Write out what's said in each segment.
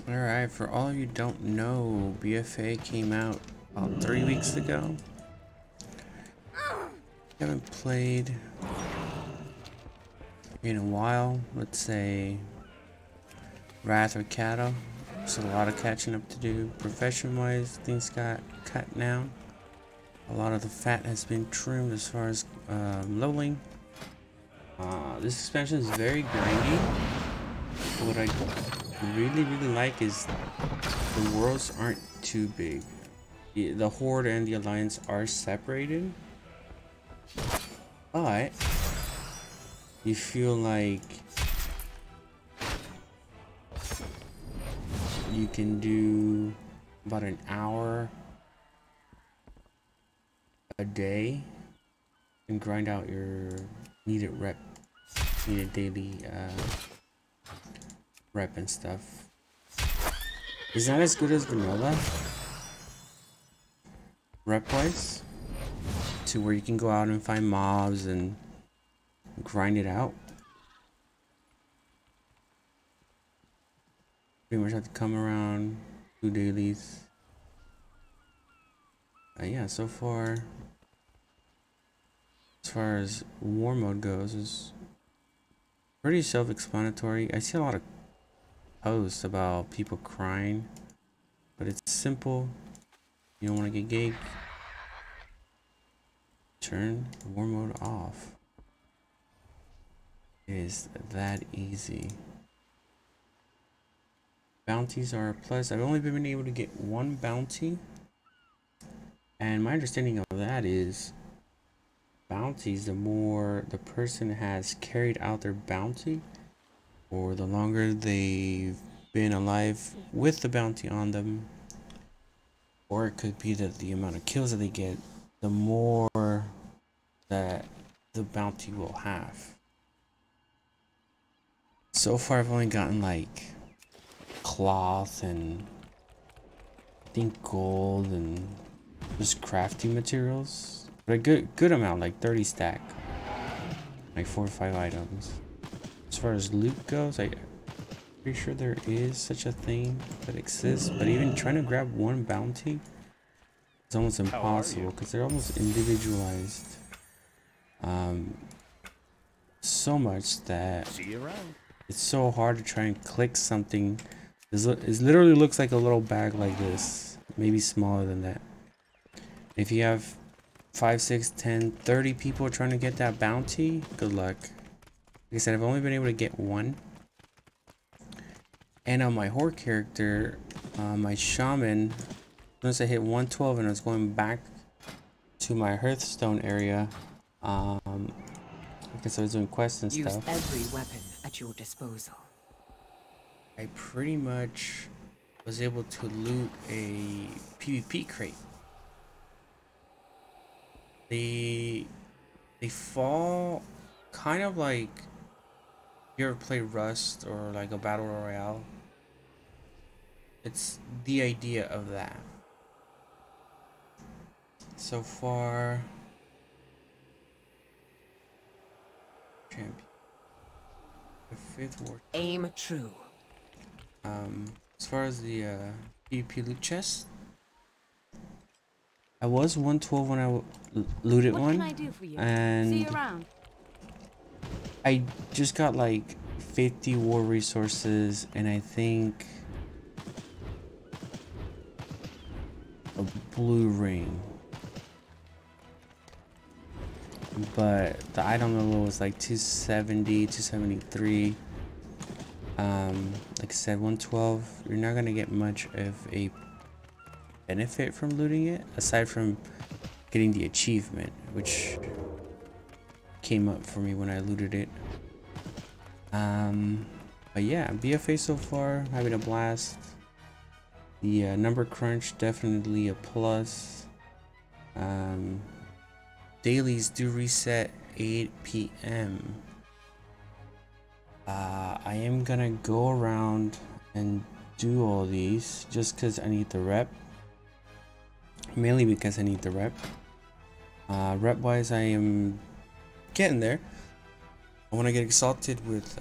Alright, for all of you don't know, BFA came out about 3 weeks ago. Haven't played in a while, let's say Wrath or Cattle. There's a lot of catching up to do. Profession wise, things got cut down. A lot of the fat has been trimmed as far as leveling. This expansion is very grindy. What I really like is the worlds aren't too big. The Horde and the Alliance are separated, but you feel like you can do about an hour a day and grind out your needed daily rep and stuff. It's not as good as vanilla rep wise, to where you can go out and find mobs and grind it out. Pretty much have to come around 2 dailies. Yeah, so far as far as war mode goes, is pretty self-explanatory. I see a lot of posts about people crying, but it's simple. You don't want to get gigged, turn war mode off. It is that easy. Bounties are a plus. I've only been able to get 1 bounty, and my understanding of that is bounties, the more the person has carried out their bounty, or the longer they've been alive with the bounty on them, or it could be that the amount of kills that they get, the more that the bounty will have. So far I've only gotten like cloth and I think gold and just crafting materials, but a good amount, like 30 stack, like 4 or 5 items. As far as loot goes, I'm pretty sure there is such a thing that exists, but even trying to grab 1 bounty is almost impossible because they're almost individualized so much that it's so hard to try and click something. It literally looks like a little bag like this, maybe smaller than that. If you have 5, 6, 10, 30 people trying to get that bounty, good luck. Like I said, I've only been able to get 1. And on my Horde character, my Shaman, once I hit 112 and I was going back to my Hearthstone area, because I was doing quests and stuff. Use every weapon at your disposal. I pretty much was able to loot a PvP crate. They fall kind of like, you ever play Rust or like a battle royale? It's the idea of that. So far, champion, the 5th war. Aim true. As far as the PvP loot chest, I was 112 when I looted What one, can I do for you? and See you around. I just got like 50 war resources and I think a blue ring, but the item level was like 270, 273. Like I said, 112, you're not gonna get much of a benefit from looting it, aside from getting the achievement, which came up for me when I looted it. But yeah, BFA so far, having a blast. The number crunch, definitely a plus. Dailies do reset 8 p.m. I am gonna go around and do all these just because I need the rep. Mainly because I need the rep. Rep wise, I am getting there. I want to get exalted with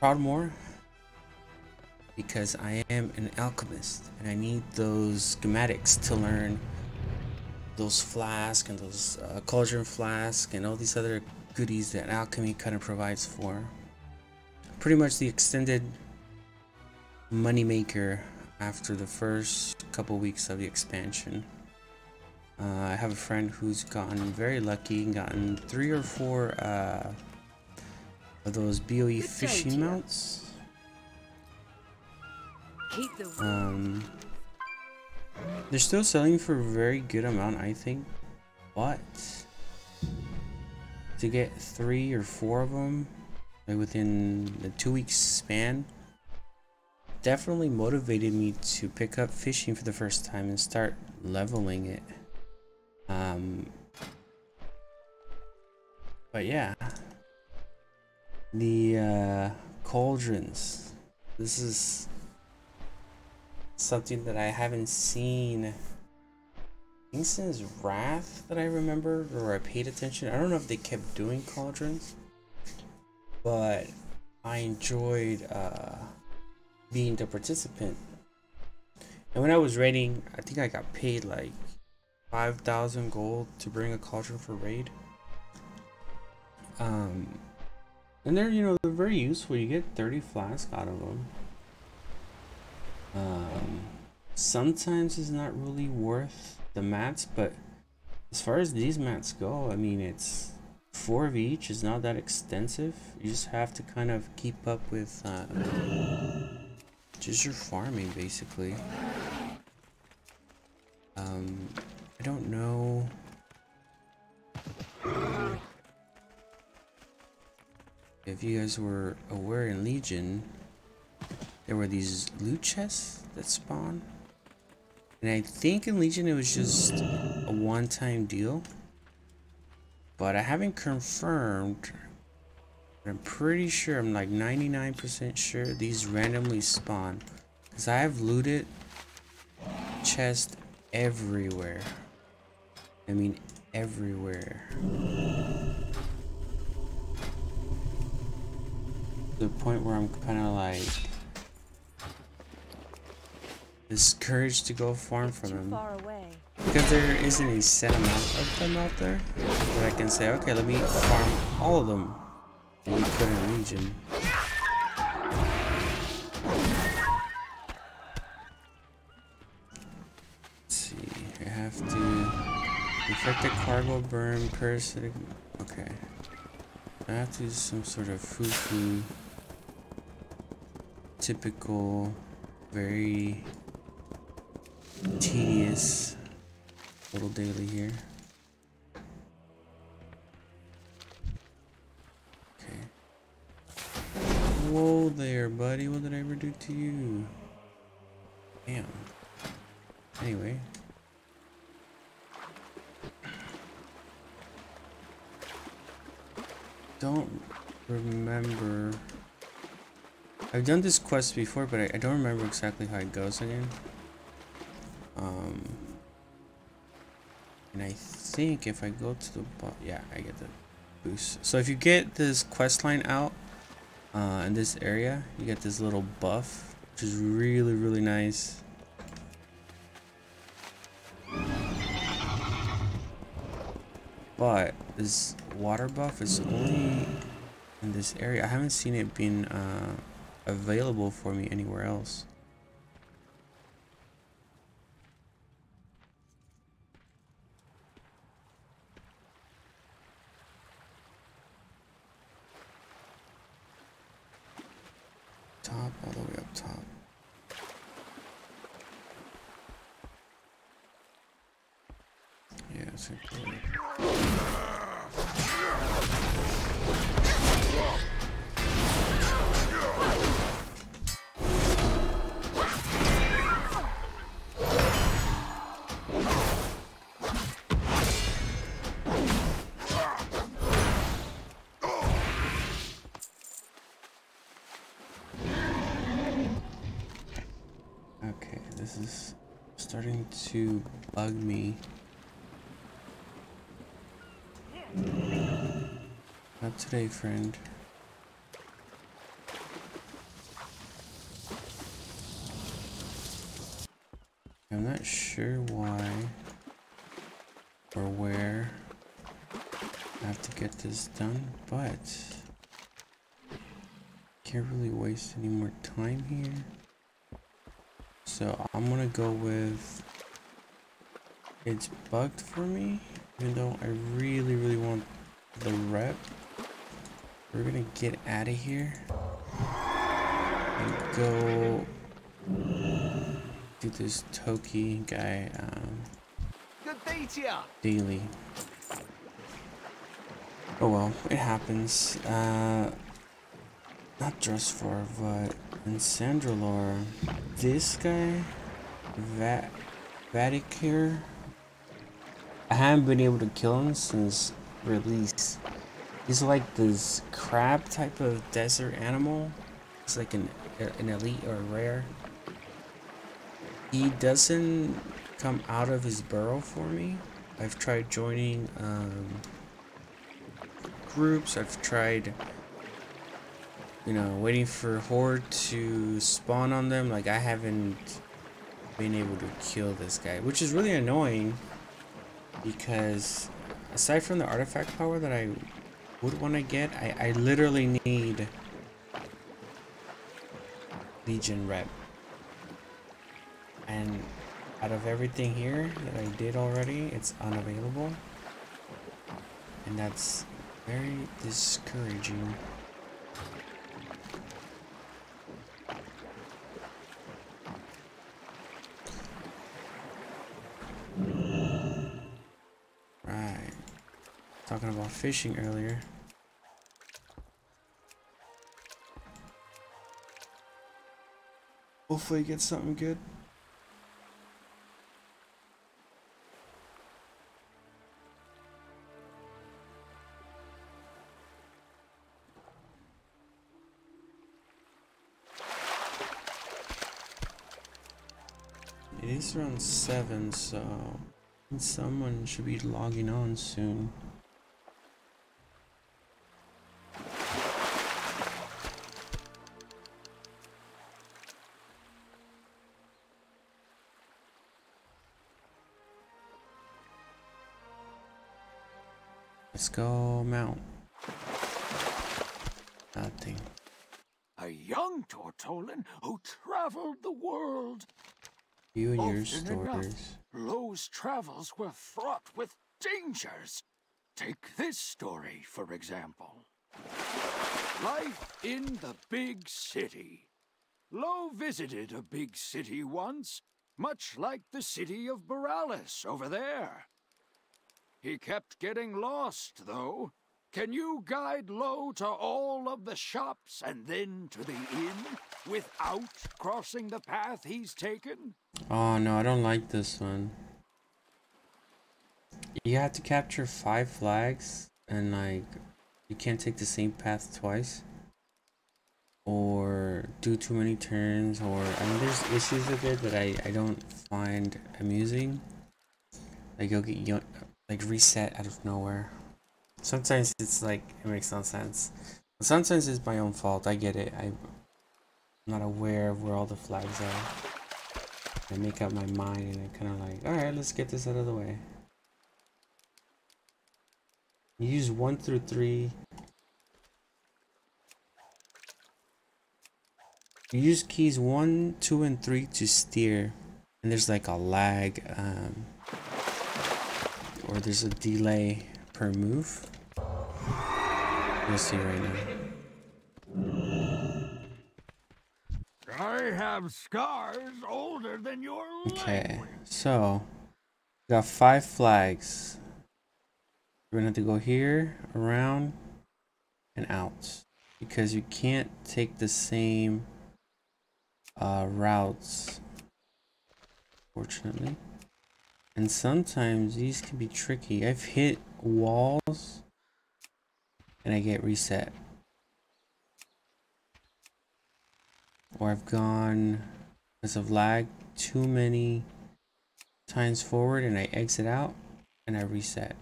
Proudmoore. because I am an alchemist and I need those schematics to learn those flasks and those cauldron flask and all these other goodies that alchemy kind of provides for. Pretty much the extended moneymaker after the first couple weeks of the expansion. I have a friend who's gotten very lucky and gotten 3 or 4 of those BOE fishing mounts. Keep the They're still selling for a very good amount, I think, but to get 3 or 4 of them like within the 2 week span definitely motivated me to pick up fishing for the first time and start leveling it. But yeah, the cauldrons, this is something that I haven't seen, I think, since Wrath that I remember, or I paid attention. I don't know if they kept doing cauldrons, but I enjoyed being the participant. And when I was raiding, I think I got paid like 5,000 gold to bring a cauldron for raid. And they're, you know, they're very useful. You get 30 flasks out of them. Sometimes it's not really worth the mats, but as far as these mats go, I mean, it's 4 of each. It's not that extensive. You just have to kind of keep up with just your farming, basically. I don't know. If you guys were aware, in Legion, there were these loot chests that spawn. And I think in Legion it was just a one-time deal. But I haven't confirmed. But I'm pretty sure, I'm like 99% sure these randomly spawn. Because I have looted chests everywhere. I mean, everywhere. To the point where I'm kind of like discouraged to go farm for them, because there isn't a set amount of them out there that I can say, okay, let me farm all of them and we put in Legion. Let's see, I have to infected cargo burn parasitic. Okay, I have to do some sort of foo-foo typical, very tedious little daily here. Okay. Whoa there, buddy. What did I ever do to you? Damn. Anyway. Don't remember. I've done this quest before, but I don't remember exactly how it goes again. And I think if I go to the yeah, I get the boost. So if you get this quest line out in this area, you get this little buff, which is really, really nice. But this water buff is only in this area. I haven't seen it being available for me anywhere else. Top, all the way up top. Yeah, it's okay. Okay, this is starting to bug me. Not today, friend. I'm not sure why or where I have to get this done, but can't really waste any more time here. So I'm gonna go with it's bugged for me, even though I really want the rep. We're gonna get out of here and go do this Toki guy Good day to ya. daily. Oh well, it happens. Not just for, but in Sandra lore, this guy, Vaticare, I haven't been able to kill him since release. He's like this crab type of desert animal. It's like an elite or rare. He doesn't come out of his burrow for me. I've tried joining groups. I've tried, you know, waiting for horde to spawn on them. Like, I haven't been able to kill this guy, which is really annoying because aside from the artifact power that I would want to get, I literally need Legion rep. And out of everything here that I did already, it's unavailable. And that's very discouraging. Right. Talking about fishing earlier. Hopefully get something good. It is around 7, so someone should be logging on soon. Let's go mount. Nothing. A young Tortolan who traveled the world. You and your Often enough, stories. Lo's travels were fraught with dangers. Take this story, for example. Life in the big city. Lo visited a big city once, much like the city of Boralis over there. He kept getting lost, though. Can you guide Lo to all of the shops and then to the inn without crossing the path he's taken? Oh no, I don't like this one. You have to capture 5 flags and like you can't take the same path twice. Or do too many turns, or I mean there's issues with it that I don't find amusing. Like you'll get like reset out of nowhere. Sometimes it's like it makes no sense. But sometimes it's my own fault. I get it. I'm not aware of where all the flags are. I make up my mind and I kind of like, alright, let's get this out of the way. You use 1 through 3. You use keys 1, 2, and 3 to steer. And there's like a lag, or there's a delay per move. You'll see right now. I have scars older than your Okay, so we got 5 flags. We're gonna have to go here, around, and out because you can't take the same routes, fortunately. And sometimes these can be tricky. I've hit walls and I get reset. Or I've gone, because of lag, too many times forward and I exit out and I reset.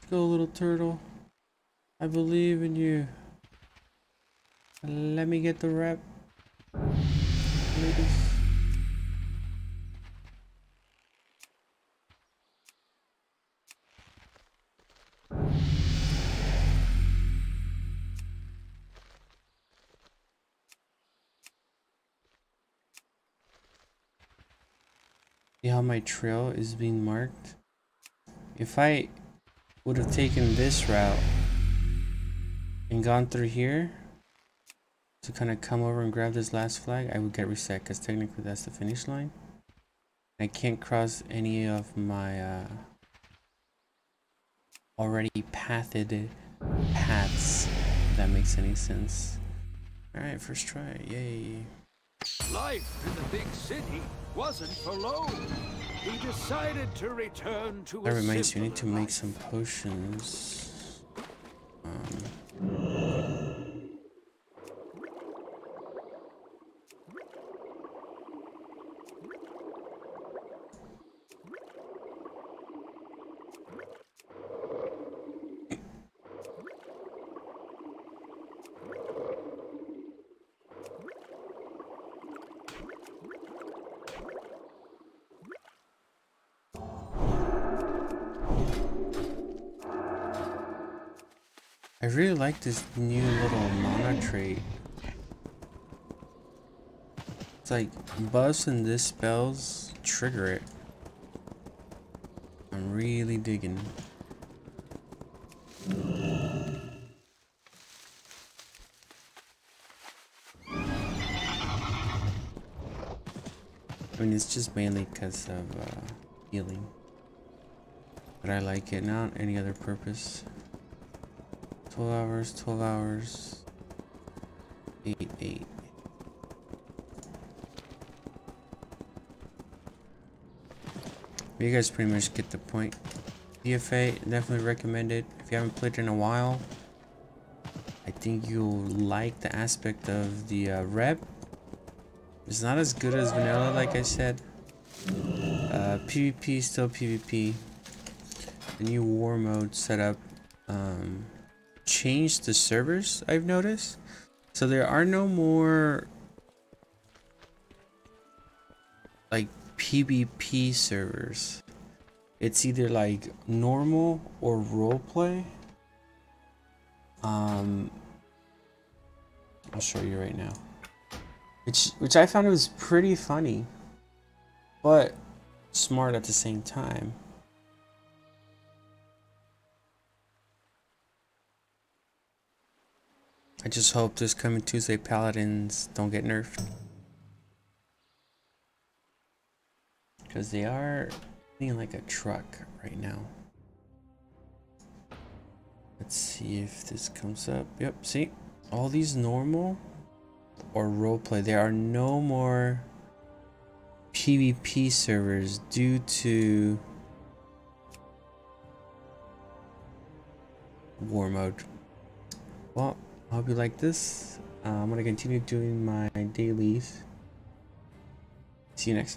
Go, little turtle. I believe in you. Let me get the rep. Please. See how my trail is being marked? If I would have taken this route and gone through here to kind of come over and grab this last flag, I would get reset because technically that's the finish line. I can't cross any of my already pathed paths, if that makes any sense. Alright, first try, yay. Life in the big city wasn't for Lo. He decided to return to That a reminds you, I simpler need to make life. some potions. I really like this new little mana trait. It's like buffs and this spells trigger it. I'm really digging. I mean, it's just mainly because of healing. But I like it, not any other purpose. 12 hours, 12 hours. 8, 8. You guys pretty much get the point. BFA, definitely recommend it. If you haven't played it in a while, I think you'll like the aspect of the rep. It's not as good as vanilla, like I said. PvP, still PvP. The new war mode setup changed the servers, I've noticed. So there are no more like PvP servers. It's either like normal or roleplay. I'll show you right now. Which I found was pretty funny, but smart at the same time. I just hope this coming Tuesday Paladins don't get nerfed, because they are being like a truck right now. Let's see if this comes up. Yep, see? All these normal or roleplay, there are no more PvP servers due to war mode. Well, I hope you like this. I'm gonna continue doing my dailies. See you next time.